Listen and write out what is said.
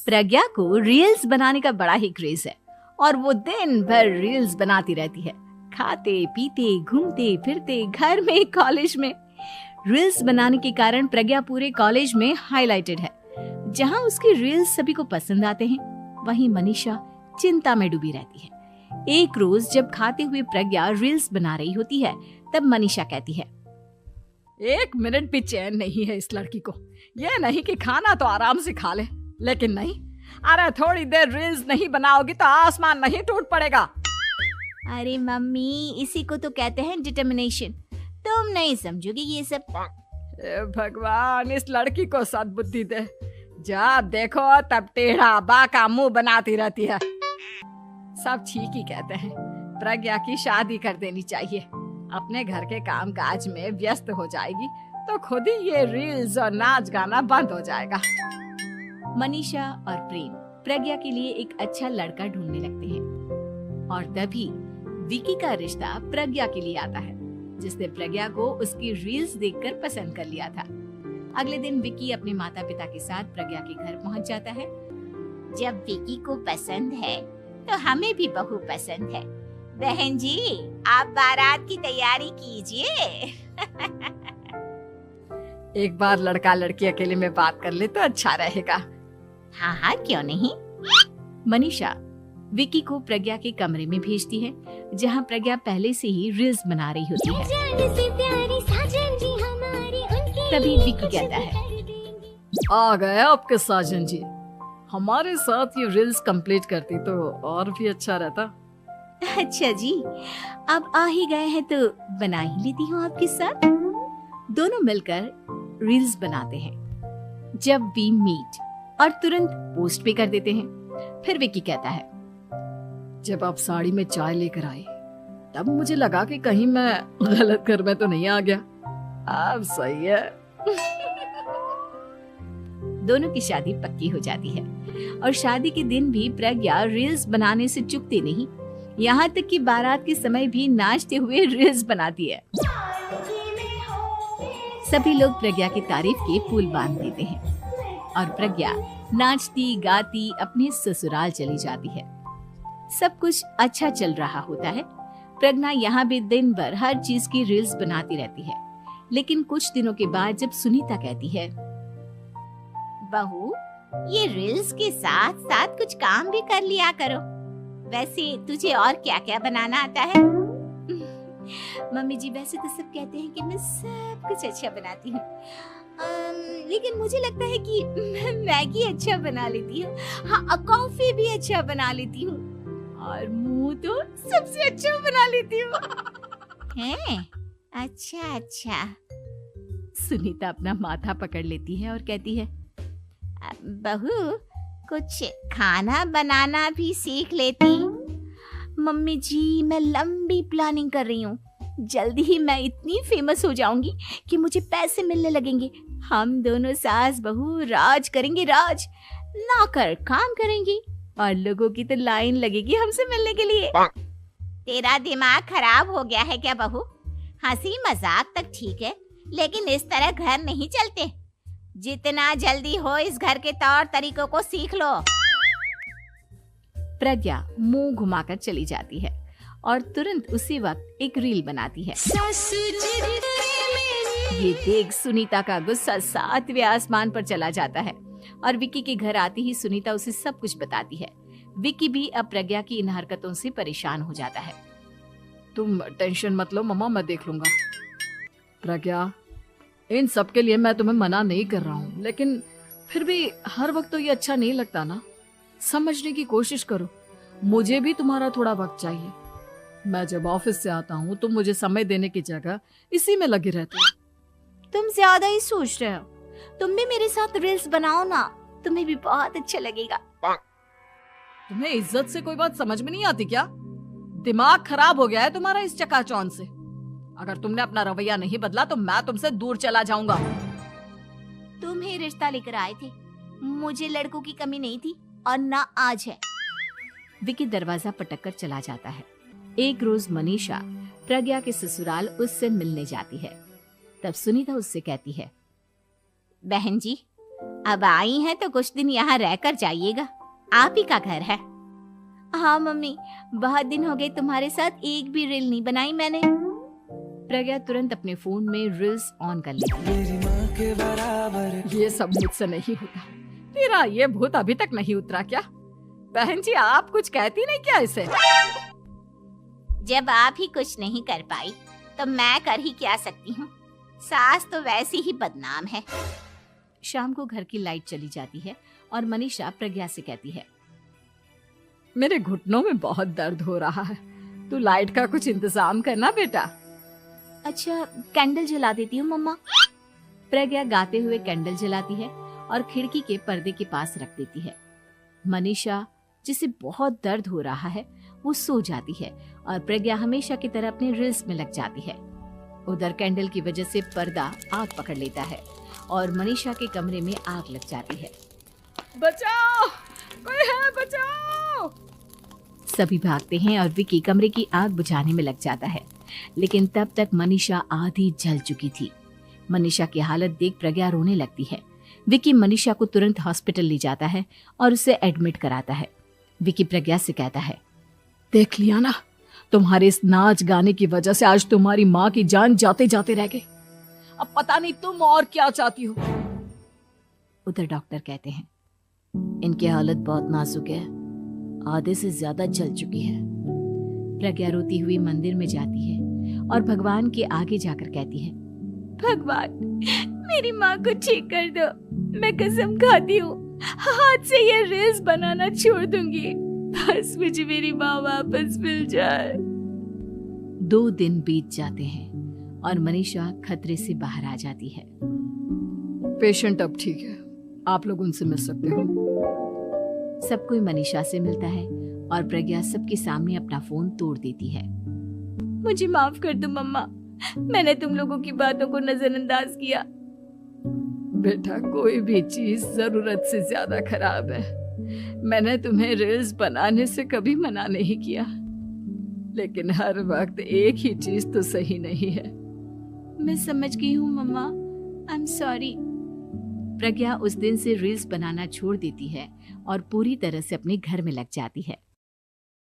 प्रज्ञा को रील्स बनाने का बड़ा ही क्रेज है और वो दिन भर रील्स बनाती रहती है। खाते पीते घूमते फिरते घर में कॉलेज में रील्स बनाने के कारण प्रज्ञा पूरे कॉलेज में हाईलाइटेड है। जहां उसकी रील्स सभी को पसंद आते हैं, वहीं मनीषा चिंता में डूबी रहती है। एक रोज जब खाते हुए प्रज्ञा रील्स बना रही होती है, तब मनीषा कहती है, 1 मिनट भी चैन नहीं है इस लड़की को। ये नहीं कि खाना तो आराम से खा ले, लेकिन नहीं, अरे थोड़ी देर रील्स नहीं बनाओगी तो आसमान नहीं टूट पड़ेगा। अरे मम्मी, इसी को तो कहते हैं डिटर्मिनेशन। तुम नहीं समझोगी ये सब। भगवान, इस लड़की को सद्बुद्धि दे। जब देखो तब टेढ़ा बाका मुंह बनाती रहती है। सब ठीक ही कहते हैं, प्रज्ञा की शादी कर देनी चाहिए। अपने घर के काम काज में व्यस्त हो जाएगी तो खुद ही ये रील्स और नाच गाना बंद हो जाएगा। मनीषा और प्रेम प्रज्ञा के लिए एक अच्छा लड़का ढूंढने लगते हैं और तभी विकी का रिश्ता प्रज्ञा के लिए आता है, जिसने प्रज्ञा को उसकी रील्स देखकर पसंद कर लिया था। अगले दिन विकी अपने माता पिता के साथ प्रज्ञा के घर पहुंच जाता है। जब विकी को पसंद है तो हमें भी बहू पसंद है। बहन जी, आप बारात की तैयारी कीजिए। एक बार लड़का लड़की अकेले में बात कर ले तो अच्छा रहेगा। हाँ हाँ, क्यों नहीं। मनीषा विकी को प्रज्ञा के कमरे में भेजती है, जहां प्रज्ञा पहले से ही रील्स बना रही होती है। तभी विकी कहता है, आ गए आपके साजन जी। हमारे साथ ये रील्स कंप्लीट करती तो और भी अच्छा रहता। अच्छा जी, अब आ ही गए हैं तो बना ही लेती हूँ आपके साथ। दोनों मिलकर रील्स बनाते हैं। जब वी मीट और तुरंत पोस्ट भी कर देते हैं। फिर विकी कहता है, जब आप साड़ी में चाय लेकर आए तब मुझे लगा कि कहीं मैं गलत घर में तो नहीं आ गया। अब सही है। दोनों की शादी पक्की हो जाती है और शादी के दिन भी प्रज्ञा रील्स बनाने से चूकती नहीं। यहाँ तक कि बारात के समय भी नाचते हुए रील्स बनाती है। सभी लोग प्रज्ञा की तारीफ के पुल बांध देते हैं और प्रज्ञा नाचती गाती अपने ससुराल चली जाती है। सब कुछ अच्छा चल रहा होता है। प्रज्ञा यहाँ भी दिन भर हर चीज की रील्स बनाती रहती है। लेकिन कुछ दिनों के बाद जब सुनीता कहती है, बहू, ये रील्स के साथ साथ कुछ काम भी कर लिया करो। वैसे तुझे और क्या क्या बनाना आता है? मम्मी जी, वैसे तो सब कहते हैं कि मैं सब कुछ अच्छा बनाती हूँ, लेकिन मुझे लगता है कि मैं मैगी अच्छा बना लेती हूँ। हाँ, कॉफी भी अच्छा बना लेती हूँ और मुंह तो सबसे अच्छा बना लेती हूँ। हैं? अच्छा अच्छा। सुनीता अपना माथा पकड़ लेती है और कहती है, बहू, कुछ खाना बनाना भी सीख लेती। मम्मी जी, मैं लंबी प्लानिंग कर रही हूँ। जल्दी ही मैं इतनी फेमस हो जाऊंगी कि मुझे पैसे मिलने लगेंगे। हम दोनों सास बहू राज करेंगे, राज नौकर काम करेंगे और लोगों की तो लाइन लगेगी हमसे मिलने के लिए। तेरा दिमाग खराब हो गया है क्या बहू? हंसी मजाक तक ठीक है, लेकिन इस तरह घर नहीं चलते। जितना जल्दी हो इस घर के तौर तरीकों को सीख लो। प्रज्ञा मुंह घुमाकर चली जाती है और तुरंत उसी वक्त एक रील बनाती है। ये देख सुनीता का गुस्सा 7वें आसमान पर चला जाता है और विकी के घर आती ही सुनीता उसे सब कुछ बताती है। विकी भी अब प्रज्ञा की इन हरकतों से परेशान हो जाता है। तुम टेंशन मत लो मम्मा, मैं देख लूंगा। प्रज्ञा, इन सब के लिए मैं तुम्हें मना नहीं कर रहा हूँ, लेकिन फिर भी हर वक्त तो ये अच्छा नहीं लगता ना। समझने की कोशिश करो, मुझे भी तुम्हारा थोड़ा वक्त चाहिए। मैं जब ऑफिस से आता हूँ तो मुझे समय देने की जगह इसी में लगी रहती है। तुम ज्यादा ही सोच रहे हो। तुम भी मेरे साथ रील्स बनाओ ना, तुम्हें भी बहुत अच्छा लगेगा। तुम्हें इज्जत से कोई बात समझ में नहीं आती क्या? दिमाग खराब हो गया है तुम्हारा इस चकाचौंध से। अगर तुमने अपना रवैया नहीं बदला तो मैं तुमसे दूर चला जाऊंगा। तुम ही रिश्ता लेकर आए थे, मुझे लड़कों की कमी नहीं थी और ना आज है। विकी दरवाजा पटक कर चला जाता है। एक रोज मनीषा प्रज्ञा के ससुराल उससे मिलने जाती है। तब सुनीता उससे कहती है, बहन जी, अब आई हैं तो कुछ दिन यहाँ रहकर जाइएगा, आप ही का घर है। हाँ मम्मी, बहुत दिन हो गए तुम्हारे साथ एक भी रील नहीं बनाई मैंने। प्रज्ञा तुरंत अपने फोन में रील्स ऑन कर लेती है। ये सब मुझसे नहीं होता। तेरा ये भूत अभी तक नहीं उतरा क्या? बहन जी, आप कुछ कहती नहीं क्या इसे? जब आप ही कुछ नहीं कर पाई तो मैं कर ही क्या सकती हूँ। सास तो वैसी ही बदनाम है। शाम को घर की लाइट चली जाती है और मनीषा प्रज्ञा से कहती है, मेरे घुटनों में बहुत दर्द हो रहा है, तू लाइट का कुछ इंतजाम करना बेटा। अच्छा, कैंडल जला देती हूँ मम्मा। प्रज्ञा गाते हुए कैंडल जलाती है और खिड़की के पर्दे के पास रख देती है। मनीषा, जिसे बहुत दर्द हो रहा है, वो सो जाती है और प्रज्ञा हमेशा की तरह अपने रील्स में लग जाती है। उधर कैंडल की वजह से पर्दा आग पकड़ लेता है और मनीषा के कमरे में आग लग जाती है। बचाओ, कोई है, बचाओ। सभी भागते हैं और विकी कमरे की आग बुझाने में लग जाता है, लेकिन तब तक मनीषा आधी जल चुकी थी। मनीषा की हालत देख प्रज्ञा रोने लगती है। विकी मनीषा को तुरंत हॉस्पिटल ले जाता है और उसे एडमिट कराता है। विकी प्रज्ञा से कहता है, देख लिया ना, तुम्हारे इस नाच गाने की वजह से आज तुम्हारी माँ की जान जाते जाते रह गई। अब पता नहीं तुम और क्या चाहती हो। उधर डॉक्टर कहते हैं, इनकी हालत बहुत नाजुक है, आधे से ज्यादा जल चुकी है। प्रज्ञा रोती हुई मंदिर में जाती है और भगवान के आगे जाकर कहती है, भगवान, मेरी माँ को ठीक कर दो। मैं कसम खाती हूँ हाथ से ये रील्स बनाना छोड़ दूंगी। बस मुझे मेरी माँ वापस मिल जाए। 2 दिन बीत जाते हैं और मनीषा खतरे से बाहर आ जाती है। पेशेंट अब ठीक है, आप लोग उनसे मिल सकते हो। सब कोई मनीषा से मिलता है और प्रज्ञा सबके सामने अपना फोन तोड़ देती है। मुझे माफ कर दो मम्मा, मैंने तुम लोगों की बातों को नजरअंदाज किया। बेटा, कोई भी चीज जरूरत से ज्यादा खराब है। मैंने तुम्हें रील्स बनाने से कभी मना नहीं किया, लेकिन हर वक्त एक ही चीज तो सही नहीं है। मैं समझ गई हूँ मम्मा, आई एम सॉरी। प्रज्ञा उस दिन से रील्स बनाना छोड़ देती है और पूरी तरह से अपने घर में लग जाती है।